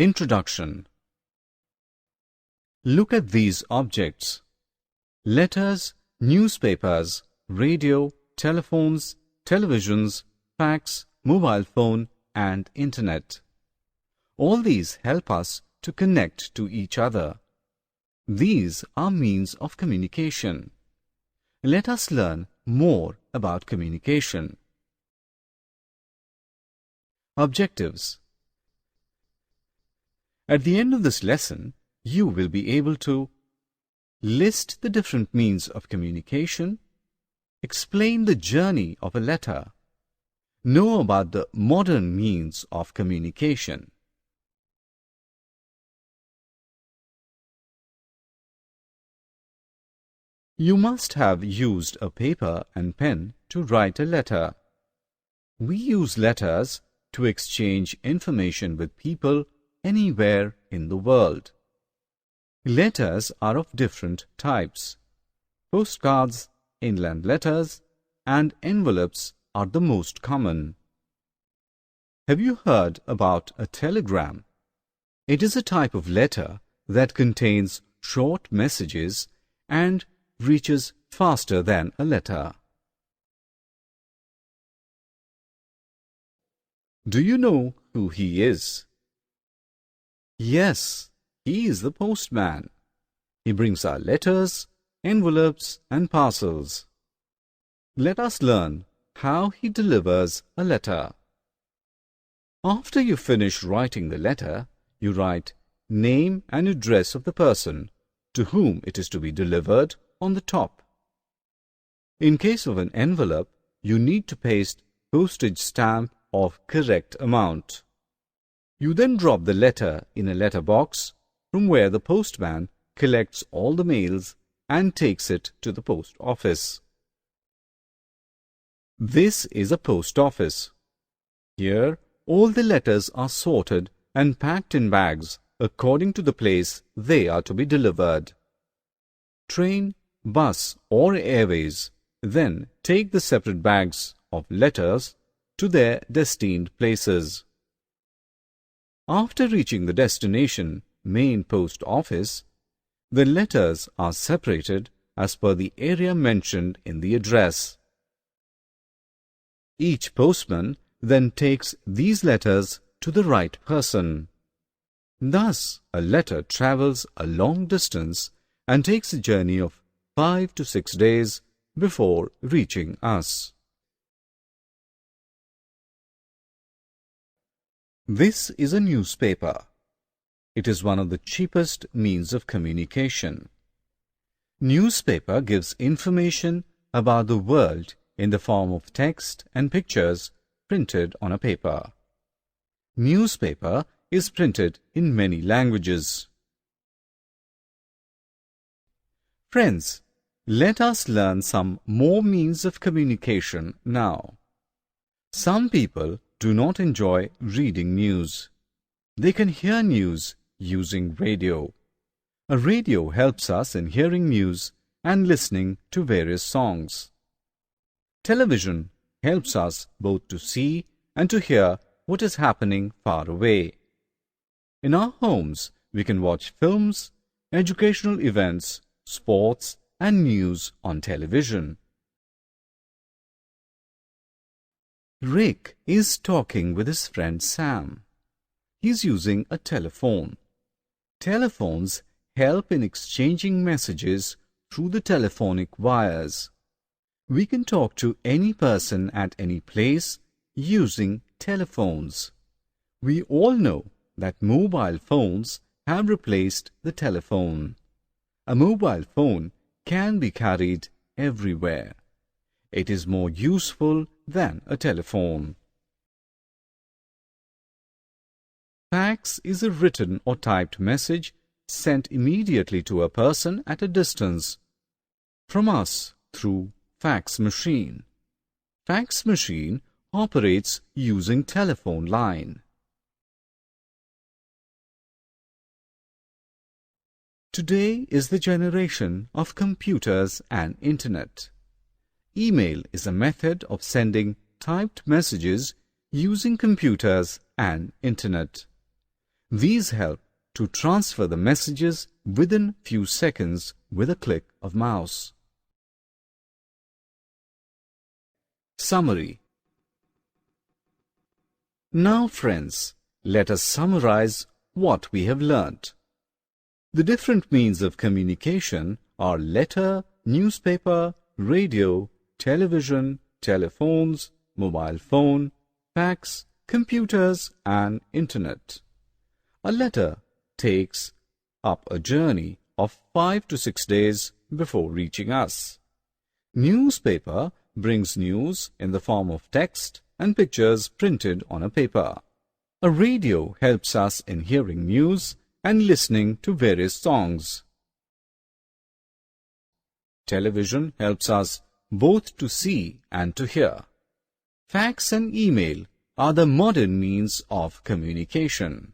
Introduction. Look at these objects: letters, newspapers, radio, telephones, televisions, fax, mobile phone, and internet. All these help us to connect to each other. These are means of communication. Let us learn more about communication. Objectives. At the end of this lesson, you will be able to list the different means of communication, explain the journey of a letter, know about the modern means of communication. You must have used a paper and pen to write a letter. We use letters to exchange information with people anywhere in the world. Letters are of different types. Postcards, inland letters, and envelopes are the most common. Have you heard about a telegram? It is a type of letter that contains short messages and reaches faster than a letter. Do you know who he is? Yes, he is the postman. He brings our letters, envelopes, and parcels. Let us learn how he delivers a letter. After you finish writing the letter, you write name and address of the person to whom it is to be delivered on the top. In case of an envelope, you need to paste postage stamp of correct amount. You then drop the letter in a letter box from where the postman collects all the mails and takes it to the post office. This is a post office. Here, all the letters are sorted and packed in bags according to the place they are to be delivered. Train, bus, or airways then take the separate bags of letters to their destined places. After reaching the destination main post office, the letters are separated as per the area mentioned in the address. Each postman then takes these letters to the right person. Thus, a letter travels a long distance and takes a journey of 5 to 6 days before reaching us. This is a newspaper. It is one of the cheapest means of communication. Newspaper gives information about the world in the form of text and pictures printed on a paper. Newspaper is printed in many languages. Friends, let us learn some more means of communication now. Some people do not enjoy reading news. They can hear news using radio. A radio helps us in hearing news and listening to various songs. Television helps us both to see and to hear what is happening far away. In our homes, we can watch films, educational events, sports, and news on television. Rick is talking with his friend Sam. He's using a telephone. Telephones help in exchanging messages through the telephonic wires. We can talk to any person at any place using telephones. We all know that mobile phones have replaced the telephone. A mobile phone can be carried everywhere. It is more useful than a telephone. Fax is a written or typed message sent immediately to a person at a distance from us through fax machine. Fax machine operates using telephone line. Today is the generation of computers and internet. Email is a method of sending typed messages using computers and internet. These help to transfer the messages within few seconds with a click of mouse. Summary. Now, friends, let us summarize what we have learnt. The different means of communication are letter, newspaper, radio, television, telephones, mobile phone, fax, computers, and internet. A letter takes up a journey of 5 to 6 days before reaching us. Newspaper brings news in the form of text and pictures printed on a paper. A radio helps us in hearing news and listening to various songs. Television helps us both to see and to hear. Fax and email are the modern means of communication.